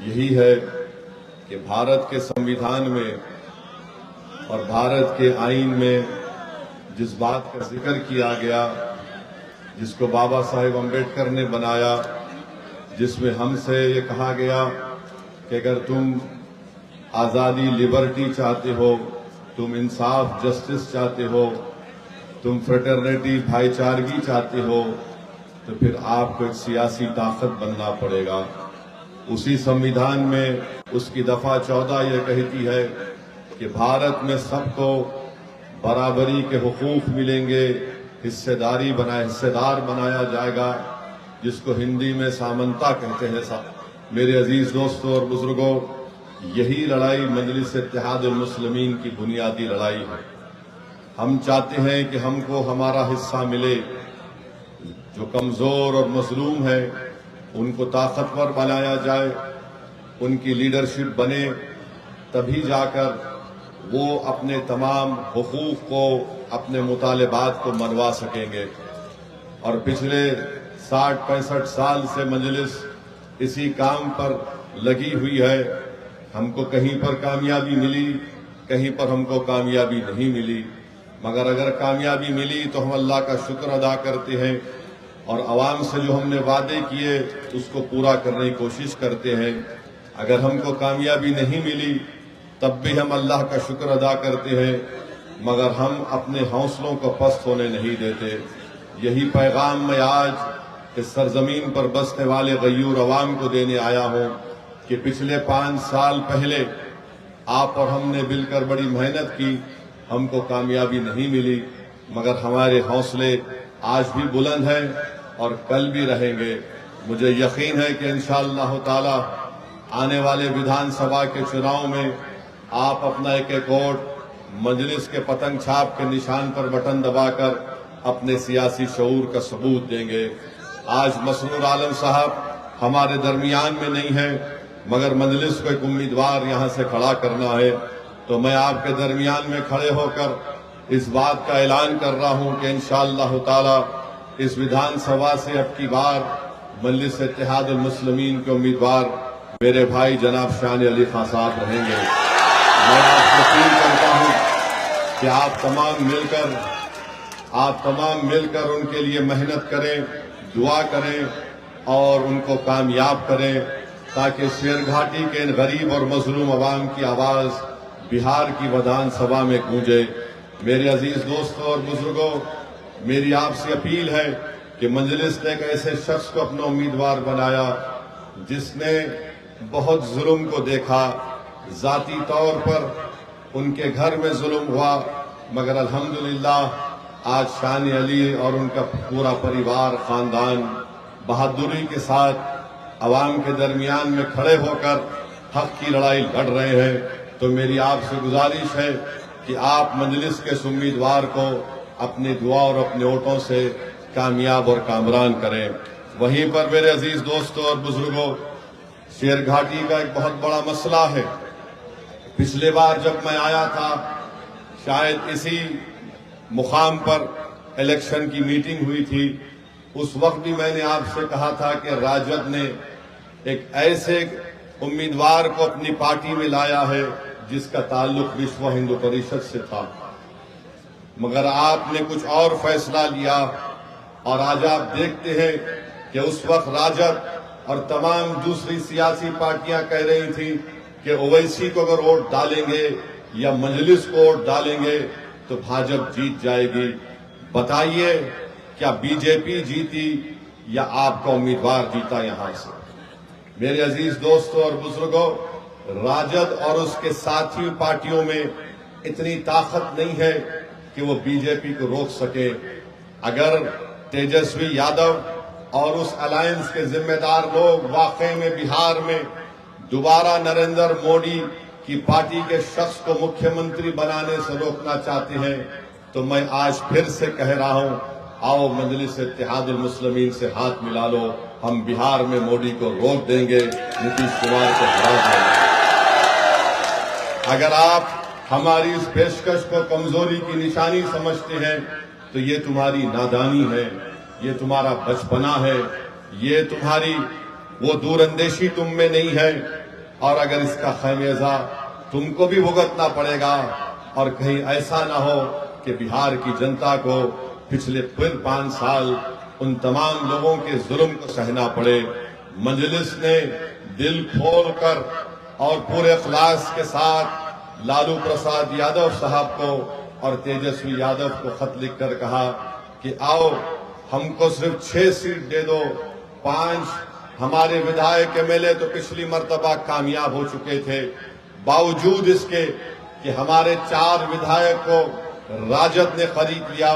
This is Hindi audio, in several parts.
यही है कि भारत के संविधान में और भारत के आईन में जिस बात का जिक्र किया गया, जिसको बाबा साहेब अम्बेडकर ने बनाया, जिसमें हमसे ये कहा गया कि अगर तुम आज़ादी, लिबर्टी चाहते हो, तुम इंसाफ, जस्टिस चाहते हो, तुम फ्रेटर्निटी, भाईचारगी चाहते हो, तो फिर आपको एक सियासी ताकत बनना पड़ेगा। उसी संविधान में उसकी दफा 14 ये कहती है कि भारत में सबको बराबरी के हुकूक मिलेंगे, हिस्सेदार बनाया जाएगा, जिसको हिंदी में सामंता कहते हैं। मेरे अजीज दोस्तों और बुजुर्गों, यही लड़ाई मजलिस इत्तेहादुल मुस्लिमीन की बुनियादी लड़ाई है। हम चाहते हैं कि हमको हमारा हिस्सा मिले। जो कमजोर और मजलूम है उनको ताकतवर बनाया जाए, उनकी लीडरशिप बने, तभी जाकर वो अपने तमाम हुकूक को, अपने मुतालिबात को मनवा सकेंगे। और पिछले 60-65 साल से मजलिस इसी काम पर लगी हुई है। हमको कहीं पर कामयाबी मिली, कहीं पर हमको कामयाबी नहीं मिली, मगर अगर कामयाबी मिली तो हम अल्लाह का शुक्र अदा करते हैं और अवाम से जो हमने वादे किए उसको पूरा करने की कोशिश करते हैं। अगर हमको कामयाबी नहीं मिली तब भी हम अल्लाह का शुक्र अदा करते हैं, मगर हम अपने हौसलों को पस्त होने नहीं देते। यही पैगाम मैं आज इस सरजमीन पर बसने वाले गयूर अवाम को देने आया हूं कि पिछले 5 साल पहले आप और हमने मिलकर बड़ी मेहनत की, हमको कामयाबी नहीं मिली, मगर हमारे हौसले आज भी बुलंद हैं और कल भी रहेंगे। मुझे यकीन है कि इंशाअल्लाह ताला आने वाले विधानसभा के चुनाव में आप अपना एक वोट मजलिस के पतंग छाप के निशान पर बटन दबाकर अपने सियासी शऊर का सबूत देंगे। आज मसरूर आलम साहब हमारे दरमियान में नहीं है, मगर मजलिस को एक उम्मीदवार यहां से खड़ा करना है, तो मैं आपके दरमियान में खड़े होकर इस बात का ऐलान कर रहा हूं कि इंशाअल्लाह ताला इस विधानसभा से अब की बार मजलिस इत्तेहादुल मुस्लिमीन के उम्मीदवार मेरे भाई जनाब शान अली खान साहब रहेंगे। मैं आपसे अपील करता हूं कि आप तमाम मिलकर उनके लिए मेहनत करें, दुआ करें और उनको कामयाब करें, ताकि शेरघाटी के इन गरीब और मजलूम अवाम की आवाज बिहार की विधानसभा में गूंजे। मेरे अजीज दोस्तों और बुजुर्गों, मेरी आपसे अपील है कि मजलिस ने एक ऐसे शख्स को अपना उम्मीदवार बनाया जिसने बहुत जुल्म को देखा। जाती तौर पर उनके घर में जुल्म हुआ, मगर अल्हम्दुलिल्लाह आज शान अली और उनका पूरा परिवार, खानदान बहादुरी के साथ अवाम के दरमियान में खड़े होकर हक की लड़ाई लड़ रहे हैं। तो मेरी आपसे गुजारिश है कि आप मजलिस के उम्मीदवार को अपनी दुआ और अपने वोटों से कामयाब और कामरान करें। वहीं पर मेरे अजीज दोस्तों और बुजुर्गों, शेरघाटी का एक बहुत बड़ा मसला है। पिछले बार जब मैं आया था, शायद इसी मुकाम पर इलेक्शन की मीटिंग हुई थी, उस वक्त भी मैंने आपसे कहा था कि राजद ने एक ऐसे उम्मीदवार को अपनी पार्टी में लाया है जिसका ताल्लुक विश्व हिंदू परिषद से था, मगर आपने कुछ और फैसला लिया। और आज आप देखते हैं कि उस वक्त राजद और तमाम दूसरी सियासी पार्टियां कह रही थी कि ओवैसी को अगर वोट डालेंगे या मजलिस को वोट डालेंगे तो भाजपा जीत जाएगी। बताइए, क्या बीजेपी जीती या आपका उम्मीदवार जीता? यहां से मेरे अजीज दोस्तों और बुजुर्गों, राजद और उसके साथी पार्टियों में इतनी ताकत नहीं है कि वो बीजेपी को रोक सके। अगर तेजस्वी यादव और उस अलायंस के जिम्मेदार लोग वाकई में बिहार में दोबारा नरेंद्र मोदी की पार्टी के शख्स को मुख्यमंत्री बनाने से रोकना चाहते हैं, तो मैं आज फिर से कह रहा हूं, आओ मजलिस इत्तेहादुल मुस्लिमीन से हाथ मिला लो, हम बिहार में मोदी को रोक देंगे, नीतीश कुमार को हरा देंगे। अगर आप हमारी इस पेशकश को कमजोरी की निशानी समझते हैं तो ये तुम्हारी नादानी है, ये तुम्हारा बचपना है, ये तुम्हारी वो दूरंदेशी तुम में नहीं है और अगर इसका खमियाजा तुमको भी भुगतना पड़ेगा और कहीं ऐसा ना हो कि बिहार की जनता को पिछले फिर 5 साल उन तमाम लोगों के जुल्म को सहना पड़े। मजलिस ने दिल खोलकर और पूरे इखलास के साथ लालू प्रसाद यादव साहब को और तेजस्वी यादव को खत लिखकर कहा कि आओ हमको सिर्फ 6 सीट दे दो। 5 हमारे विधायक एमएलए तो पिछली मर्तबा कामयाब हो चुके थे, बावजूद इसके कि हमारे 4 विधायक को राजद ने खरीद लिया।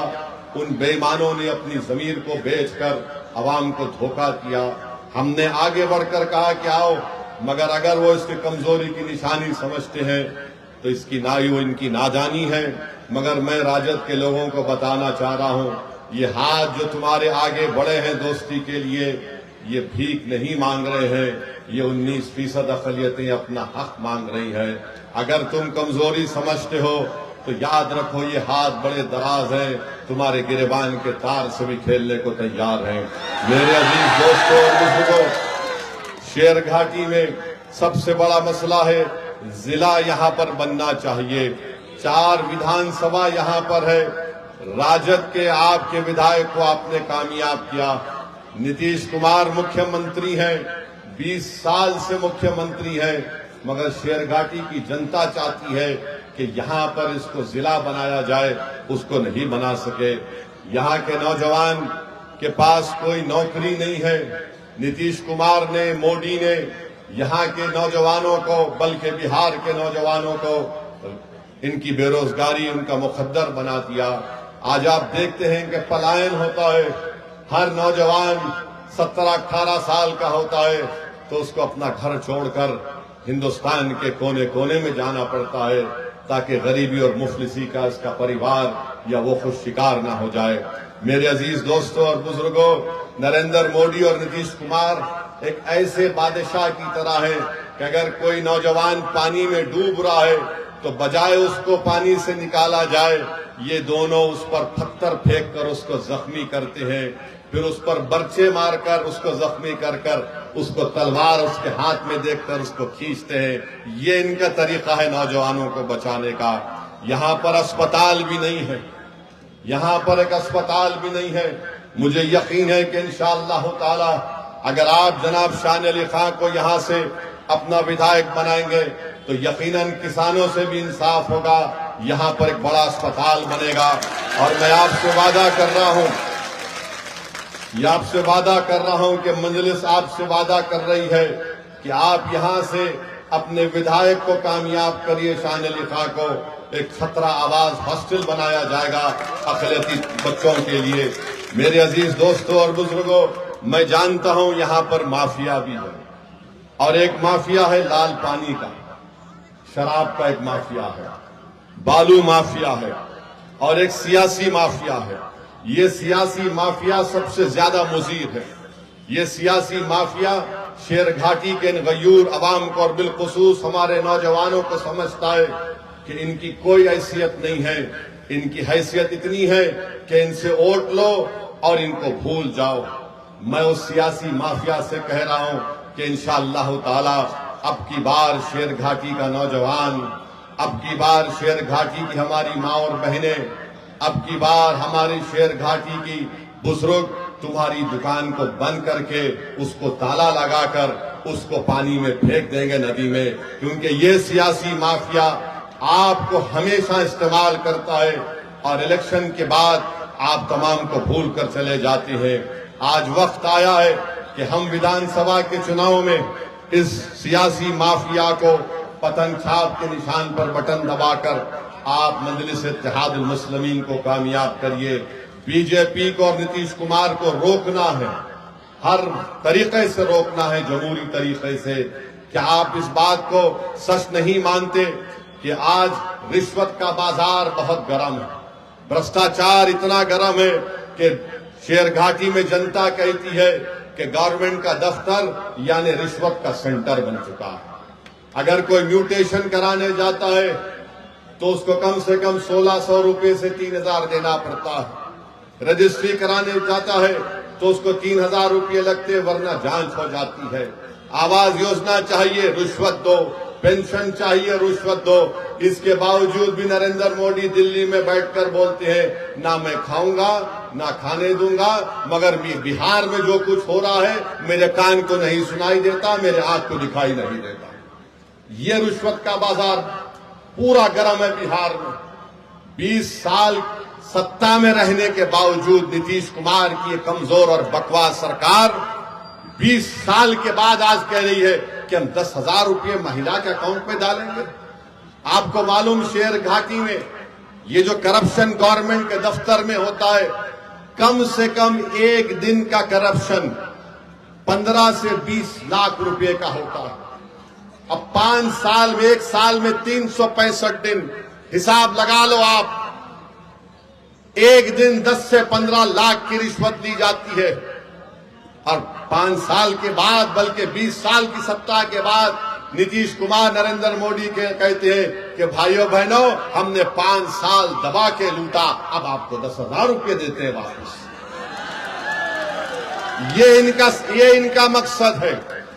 उन बेईमानों ने अपनी जमीर को बेचकर अवाम को धोखा किया। हमने आगे बढ़कर कहा कि आओ, मगर अगर वो इसकी कमजोरी की निशानी समझते हैं तो इसकी वो इनकी नादानी है। मगर मैं राजद के लोगों को बताना चाह रहा हूं, ये हाथ जो तुम्हारे आगे बढ़े हैं दोस्ती के लिए, ये भीख नहीं मांग रहे हैं, ये 19% अक़लियतें अपना हक मांग रही हैं। अगर तुम कमजोरी समझते हो तो याद रखो ये हाथ बड़े दराज हैं, तुम्हारे गिरेबान के तार से भी खेलने को तैयार हैं। मेरे अजीज दोस्तों और बुजुर्गों, शेर घाटी में सबसे बड़ा मसला है, जिला यहाँ पर बनना चाहिए। 4 विधानसभा यहाँ पर है। राजद के आपके विधायक को आपने कामयाब किया। नीतीश कुमार मुख्यमंत्री हैं, 20 साल से मुख्यमंत्री हैं, मगर शेरघाटी की जनता चाहती है कि यहाँ पर इसको जिला बनाया जाए, उसको नहीं बना सके। यहाँ के नौजवान के पास कोई नौकरी नहीं है। नीतीश कुमार ने, मोदी ने यहाँ के नौजवानों को, बल्कि बिहार के नौजवानों को इनकी बेरोजगारी, उनका मुकद्दर बना दिया। आज आप देखते हैं कि पलायन होता है। हर नौजवान 17-18 साल का होता है तो उसको अपना घर छोड़कर हिंदुस्तान के कोने कोने में जाना पड़ता है ताकि गरीबी और मुफलिसी का इसका परिवार या वो खुद शिकार ना हो जाए। मेरे अजीज दोस्तों और बुजुर्गों, नरेंद्र मोदी और नीतीश कुमार एक ऐसे बादशाह की तरह है कि अगर कोई नौजवान पानी में डूब रहा है तो बजाय उसको पानी से निकाला जाए, ये दोनों उस पर पत्थर फेंक कर उसको जख्मी करते हैं, फिर उस पर बर्चे मारकर उसको जख्मी कर कर उसको तलवार उसके हाथ में देखकर उसको खींचते हैं। ये इनका तरीका है नौजवानों को बचाने का। यहाँ पर अस्पताल भी नहीं है, यहाँ पर एक अस्पताल भी नहीं है। मुझे यकीन है कि इंशाअल्लाह ताला अगर आप जनाब शान अली खां को यहाँ से अपना विधायक बनाएंगे तो यकीनन किसानों से भी इंसाफ होगा। यहाँ पर एक बड़ा अस्पताल बनेगा और मैं आपसे वादा कर रहा हूँ, आपसे वादा कर रहा हूं कि मजलिस आपसे वादा कर रही है कि आप यहां से अपने विधायक को कामयाब करिए। शान अली खां को एक 17 आवाज हॉस्टल बनाया जाएगा अक़लियती बच्चों के लिए। मेरे अजीज दोस्तों और बुजुर्गों, मैं जानता हूं यहां पर माफिया भी है और एक माफिया है लाल पानी का, शराब का एक माफिया है, बालू माफिया है और एक सियासी माफिया है। ये सियासी माफिया सबसे ज्यादा मुज़ीर है। ये सियासी माफिया शेरघाटी के गयूर अवाम को और बिलखुसूस हमारे नौजवानों को समझता है कि इनकी कोई हैसियत नहीं है। इनकी हैसियत इतनी है कि इनसे वोट लो और इनको भूल जाओ। मैं उस सियासी माफिया से कह रहा हूं कि इंशाअल्लाह ताला अब की बार शेरघाटी का नौजवान, अब की बार शेरघाटी की हमारी माँ और बहनें, अब की बार हमारी शेरघाटी की बुजुर्ग तुम्हारी दुकान को बंद करके उसको ताला लगाकर उसको पानी में फेंक देंगे, नदी में, क्योंकि ये सियासी माफिया आपको हमेशा इस्तेमाल करता है और इलेक्शन के बाद आप तमाम को भूल कर चले जाते हैं। आज वक्त आया है कि हम विधानसभा के चुनाव में इस सियासी माफिया को पतंग छाप के निशान पर बटन दबाकर आप मजलिस इत्तेहादुल मुस्लिमीन को कामयाब करिए। बीजेपी को और नीतीश कुमार को रोकना है, हर तरीके से रोकना है, जमहूरी तरीके से। क्या आप इस बात को सच नहीं मानते कि आज रिश्वत का बाजार बहुत गर्म है, भ्रष्टाचार इतना गर्म है कि शेरघाटी में जनता कहती है कि गवर्नमेंट का दफ्तर यानी रिश्वत का सेंटर बन चुका है। अगर कोई म्यूटेशन कराने जाता है तो उसको कम से कम 1600 रुपए से 3000 देना पड़ता है। रजिस्ट्री कराने जाता है तो उसको 3000 रुपये लगते, वरना जांच हो जाती है। आवास योजना चाहिए, रिश्वत दो, पेंशन चाहिए, रिश्वत दो। इसके बावजूद भी नरेंद्र मोदी दिल्ली में बैठकर बोलते हैं ना मैं खाऊंगा ना खाने दूंगा, मगर बिहार में जो कुछ हो रहा है मेरे कान को नहीं सुनाई देता, मेरे आंख को दिखाई नहीं देता। ये रिश्वत का बाजार पूरा गर्म है बिहार में। 20 साल सत्ता में रहने के बावजूद नीतीश कुमार की ये कमजोर और बकवास सरकार 20 साल के बाद आज कह रही है कि हम 10,000 रुपये महिला के अकाउंट में डालेंगे। आपको मालूम शेर घाटी में ये जो करप्शन गवर्नमेंट के दफ्तर में होता है, कम से कम एक दिन का करप्शन 15 से 20 लाख रुपए का होता है। अब 5 साल में, एक साल में 365 दिन, हिसाब लगा लो आप। एक दिन 10 से 15 लाख की रिश्वत ली जाती है और 5 साल के बाद, बल्कि 20 साल की सत्ता के बाद नीतीश कुमार नरेंद्र मोदी के कहते हैं कि भाइयों बहनों हमने 5 साल दबा के लूटा, अब आपको 10,000 रुपये देते हैं वापस। ये इनका मकसद है।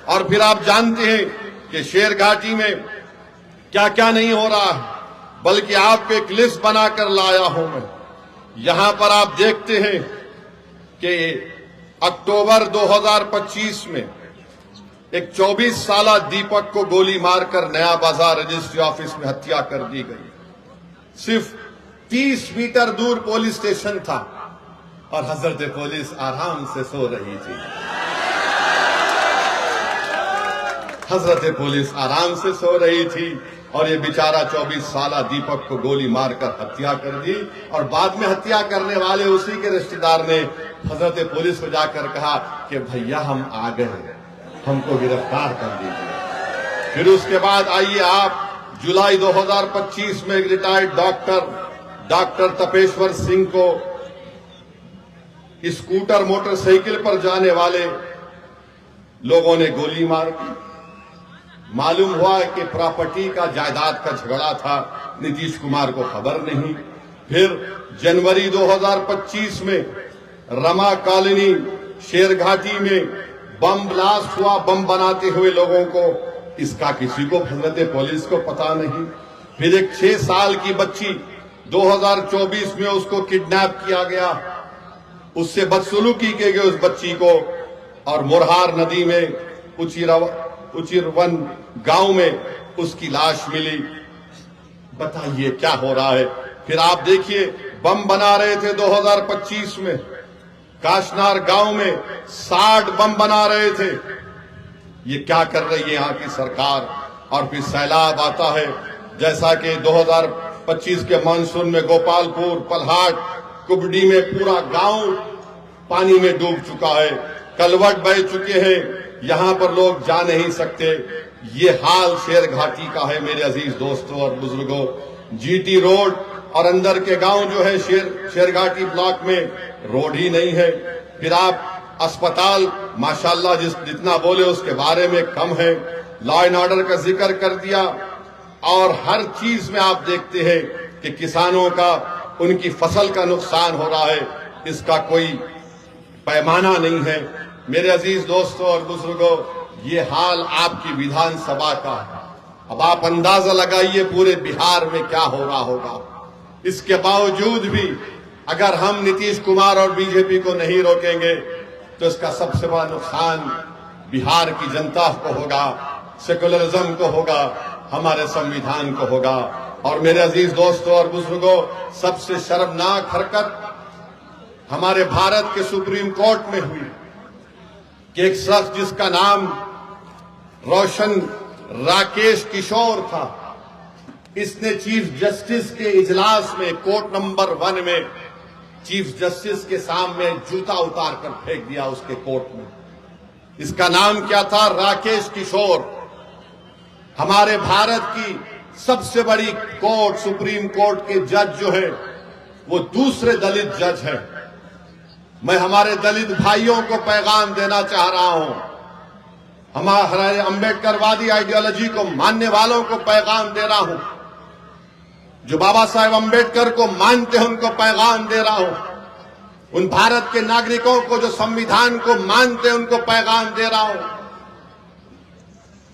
और फिर आप जानते हैं कि शेर घाटी में क्या क्या नहीं हो रहा है, बल्कि आपको एक लिस्ट बनाकर लाया हूं मैं। यहां पर आप देखते हैं कि अक्टूबर 2025 में एक 24 साला दीपक को गोली मारकर नया बाजार रजिस्ट्री ऑफिस में हत्या कर दी गई। सिर्फ 30 मीटर दूर पुलिस स्टेशन था और हजरत पुलिस आराम से सो रही थी। हजरत पुलिस आराम से सो रही थी और ये बेचारा 24 साला दीपक को गोली मारकर हत्या कर दी। और बाद में हत्या करने वाले उसी के रिश्तेदार ने हजरत पुलिस को जाकर कहा कि भैया हम आ गए, हमको गिरफ्तार कर दीजिए। फिर उसके बाद आइए आप जुलाई 2025 में एक रिटायर्ड डॉक्टर तपेश्वर सिंह को स्कूटर मोटरसाइकिल पर जाने वाले लोगों ने गोली मार दी। मालूम हुआ कि प्रॉपर्टी का, जायदाद का झगड़ा था, नीतीश कुमार को खबर नहीं। फिर जनवरी 2025 में रमा कॉलोनी शेरघाटी में बम ब्लास्ट हुआ, बम बनाते हुए लोगों को, इसका किसी को, हजरत पुलिस को पता नहीं। फिर एक 6 साल की बच्ची 2024 में उसको किडनैप किया गया, उससे बदसलूकी की गई उस बच्ची को, और मुरहार नदी में उचिरवन गांव में उसकी लाश मिली। बताइए क्या हो रहा है। फिर आप देखिए बम बना रहे थे 2025 में काशनार गांव में, 60 बम बना रहे थे। ये क्या कर रही है यहाँ की सरकार। और फिर सैलाब आता है, जैसा कि 2025 के मानसून में गोपालपुर, पल्हाट, कुबड़ी में पूरा गांव पानी में डूब चुका है, कलवट बह चुके हैं, यहां पर लोग जा नहीं सकते। ये हाल शेर घाटी का है मेरे अजीज दोस्तों और बुजुर्गों। जीटी रोड और अंदर के गांव जो है शेरघाटी ब्लॉक में रोड ही नहीं है। फिर आप अस्पताल माशाल्लाह जितना बोले उसके बारे में कम है। लॉ एंड ऑर्डर का जिक्र कर दिया और हर चीज में आप देखते हैं कि किसानों का, उनकी फसल का नुकसान हो रहा है, इसका कोई पैमाना नहीं है। मेरे अजीज दोस्तों और बुजुर्गों, ये हाल आपकी विधानसभा का है। अब आप अंदाजा लगाइए पूरे बिहार में क्या हो रहा होगा। इसके बावजूद भी अगर हम नीतीश कुमार और बीजेपी को नहीं रोकेंगे तो इसका सबसे बड़ा नुकसान बिहार की जनता को होगा, सेकुलरिज्म को होगा, हमारे संविधान को होगा। और मेरे अजीज दोस्तों और बुजुर्गों, सबसे शर्मनाक हरकत हमारे भारत के सुप्रीम कोर्ट में हुई कि एक शख्स जिसका नाम रोशन राकेश किशोर था, इसने चीफ जस्टिस के इजलास में कोर्ट नंबर 1 में चीफ जस्टिस के सामने जूता उतार कर फेंक दिया उसके कोर्ट में। इसका नाम क्या था? राकेश किशोर। हमारे भारत की सबसे बड़ी कोर्ट, सुप्रीम कोर्ट के जज जो है वो दूसरे दलित जज हैं। मैं हमारे दलित भाइयों को पैगाम देना चाह रहा हूं, हमारे अंबेडकरवादी आइडियोलॉजी को मानने वालों को पैगाम दे रहा हूं, जो बाबा साहेब अंबेडकर को मानते हैं उनको पैगाम दे रहा हूं, उन भारत के नागरिकों को जो संविधान को मानते हैं उनको पैगाम दे रहा हूं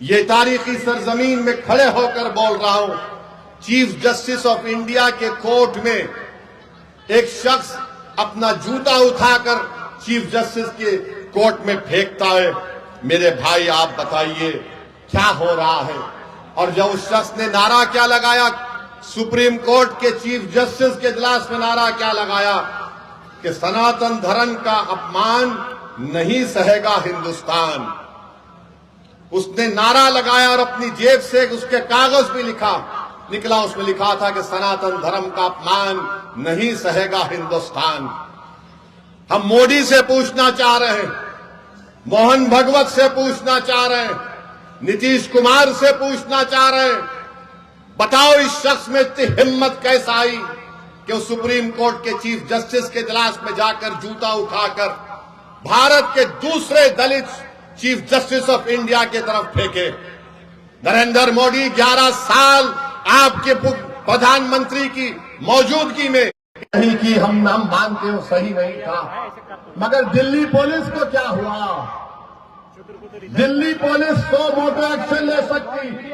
ये तारीखी सरजमीन में खड़े होकर बोल रहा हूं, चीफ जस्टिस ऑफ इंडिया के कोर्ट में एक शख्स अपना जूता उठाकर चीफ जस्टिस के कोर्ट में फेंकता है। मेरे भाई आप बताइए क्या हो रहा है? और जब उस शख्स ने नारा क्या लगाया, सुप्रीम कोर्ट के चीफ जस्टिस के इजलास में नारा क्या लगाया कि सनातन धर्म का अपमान नहीं सहेगा हिंदुस्तान। उसने नारा लगाया और अपनी जेब से उसके कागज भी निकला, उसमें लिखा था कि सनातन धर्म का अपमान नहीं सहेगा हिंदुस्तान। हम मोदी से पूछना चाह रहे हैं, मोहन भगवत से पूछना चाह रहे हैं, नीतीश कुमार से पूछना चाह रहे हैं, बताओ इस शख्स में इतनी हिम्मत कैसे आई कि वो सुप्रीम कोर्ट के चीफ जस्टिस के इजलास में जाकर जूता उठाकर भारत के दूसरे दलित चीफ जस्टिस ऑफ इंडिया की तरफ फेंके। नरेंद्र मोदी 11 साल आपके प्रधानमंत्री की मौजूदगी में नहीं की, हम मानते हो सही नहीं था, मगर दिल्ली पुलिस को क्या हुआ? दिल्ली पुलिस 100 मोटर एक्शन ले सकती।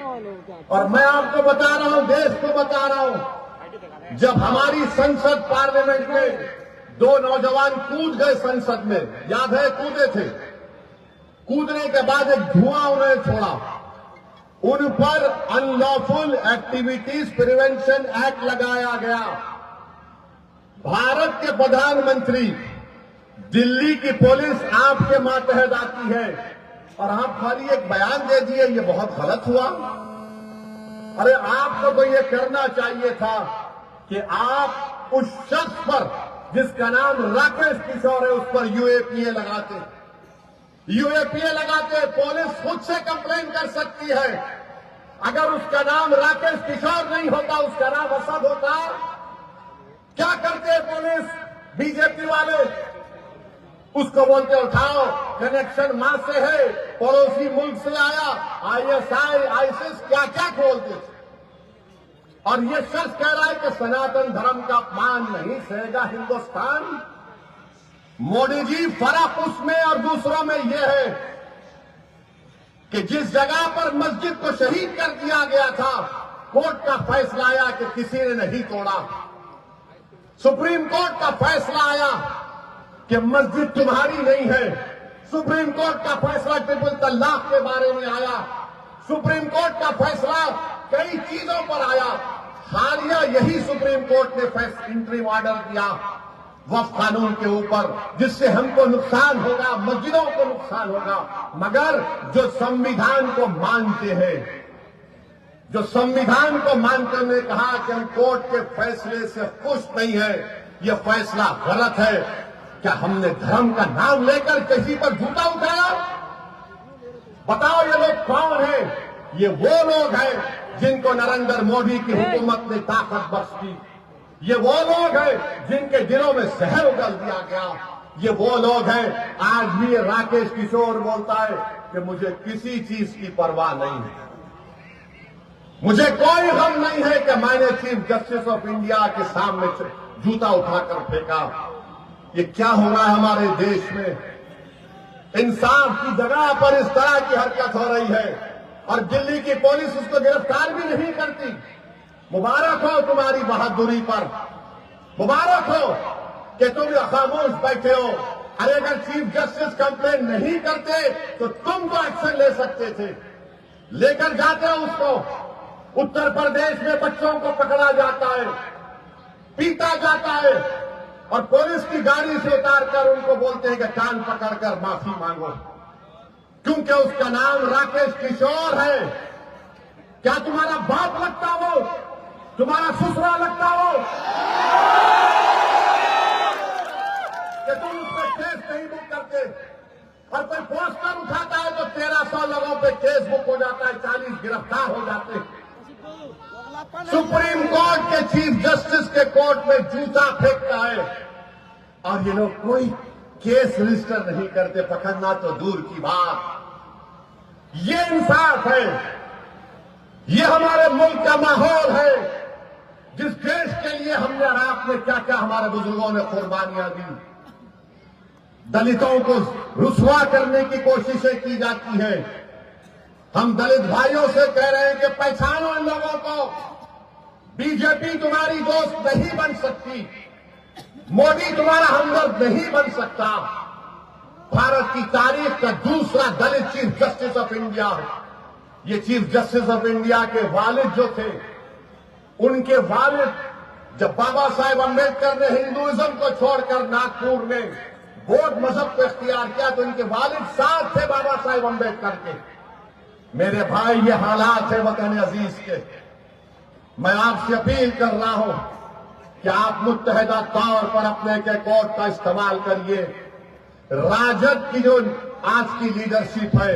और मैं आपको बता रहा हूं, देश को बता रहा हूं, जब हमारी संसद पार्लियामेंट में 2 नौजवान कूद गए संसद में, याद है? कूदे थे। कूदने के बाद एक धुआं उन्होंने छोड़ा, उन पर अनलॉफुल एक्टिविटीज प्रिवेंशन एक्ट लगाया गया। भारत के प्रधानमंत्री, दिल्ली की पुलिस आपके मातहत आती है और आप खाली एक बयान दे दिए, ये बहुत गलत हुआ। अरे आपको तो ये करना चाहिए था कि आप उस शख्स पर जिसका नाम राकेश किशोर है उस पर यूएपीए लगाते। यूएपीए लगाते, पुलिस खुद से कंप्लेन कर सकती है। अगर उसका नाम राकेश किशोर नहीं होता, उसका नाम असद होता, क्या करते पुलिस? बीजेपी वाले उसको बोलते उठाओ, कनेक्शन मां से है, पड़ोसी मुल्क से आया, आईएसआई, आईसिस, क्या क्या खोलते थे। और ये शख्स कह रहा है कि सनातन धर्म का अपमान नहीं सहेगा हिंदुस्तान। मोदी जी, फर्क उसमें और दूसरों में यह है कि जिस जगह पर मस्जिद को शहीद कर दिया गया था, कोर्ट का फैसला आया कि किसी ने नहीं तोड़ा। सुप्रीम कोर्ट का फैसला आया कि मस्जिद तुम्हारी नहीं है। सुप्रीम कोर्ट का फैसला ट्रिपल तलाक के बारे में आया। सुप्रीम कोर्ट का फैसला कई चीजों पर आया। हालिया यही सुप्रीम कोर्ट ने इंटरिम ऑर्डर दिया वक्फ कानून के ऊपर, जिससे हमको नुकसान होगा, मस्जिदों को नुकसान होगा। मगर जो संविधान को मानते हैं, जो संविधान को मानकर ने कहा कि हम कोर्ट के फैसले से खुश नहीं है, यह फैसला गलत है। क्या हमने धर्म का नाम लेकर किसी पर जूता उठाया? बताओ ये लोग कौन है? ये वो लोग हैं जिनको नरेंद्र मोदी की हुकूमत ने ताकत बख्श दी। ये वो लोग हैं जिनके दिलों में जहर उगल दिया गया। ये वो लोग हैं, आज भी ये राकेश किशोर बोलता है कि मुझे किसी चीज की परवाह नहीं है, मुझे कोई गम नहीं है कि मैंने चीफ जस्टिस ऑफ इंडिया के सामने जूता उठाकर फेंका। ये क्या हो रहा है हमारे देश में? इंसाफ की जगह पर इस तरह की हरकत हो रही है और दिल्ली की पुलिस उसको गिरफ्तार भी नहीं करती। मुबारक हो तुम्हारी बहादुरी पर, मुबारक हो कि तुम खामोश बैठे हो। अरे अगर चीफ जस्टिस कंप्लेन नहीं करते तो तुम तो एक्शन ले सकते थे, लेकर जाते हो उसको। उत्तर प्रदेश में बच्चों को पकड़ा जाता है, पीटा जाता है और पुलिस की गाड़ी से उतारकर उनको बोलते हैं कि कान पकड़कर माफी मांगो, क्योंकि उसका नाम राकेश किशोर है। क्या तुम्हारा बाप लगता हो? तुम्हारा ससुरा लगता हो कि तुम उस पर केस नहीं बुक करते? और कोई पोस्टर उठाता है तो 1300 लोगों पे केस बुक हो जाता है, 40 गिरफ्तार हो जाते हैं। सुप्रीम कोर्ट के चीफ जस्टिस के कोर्ट में जूता फेंकता है और ये लोग कोई केस रजिस्टर नहीं करते, पकड़ना तो दूर की बात। ये इंसाफ है, ये हमारे मुल्क का माहौल है, जिस देश के लिए हमने और आपने क्या क्या हमारे बुजुर्गों ने कुर्बानियां दी। दलितों को रुसवा करने की कोशिशें की जाती हैं, हम दलित भाइयों से कह रहे हैं कि पहचानो इन लोगों को। बीजेपी तुम्हारी दोस्त नहीं बन सकती, मोदी तुम्हारा हमदर्द नहीं बन सकता। भारत की तारीख का दूसरा दलित चीफ जस्टिस ऑफ इंडिया है। ये चीफ जस्टिस ऑफ इंडिया के वालिद जो थे, उनके वालिद जब बाबा साहेब अम्बेडकर ने हिंदुइज्म को छोड़कर नागपुर में बौद्ध मजहब को इख्तियार किया तो इनके वालिद साथ थे बाबा साहेब अम्बेडकर के। मेरे भाई, ये हालात है वतन अजीज के। मैं आपसे अपील कर रहा हूं कि आप मुत्तहिदा तौर पर अपने के कोर्ट का इस्तेमाल करिए। राजद की जो आज की लीडरशिप है,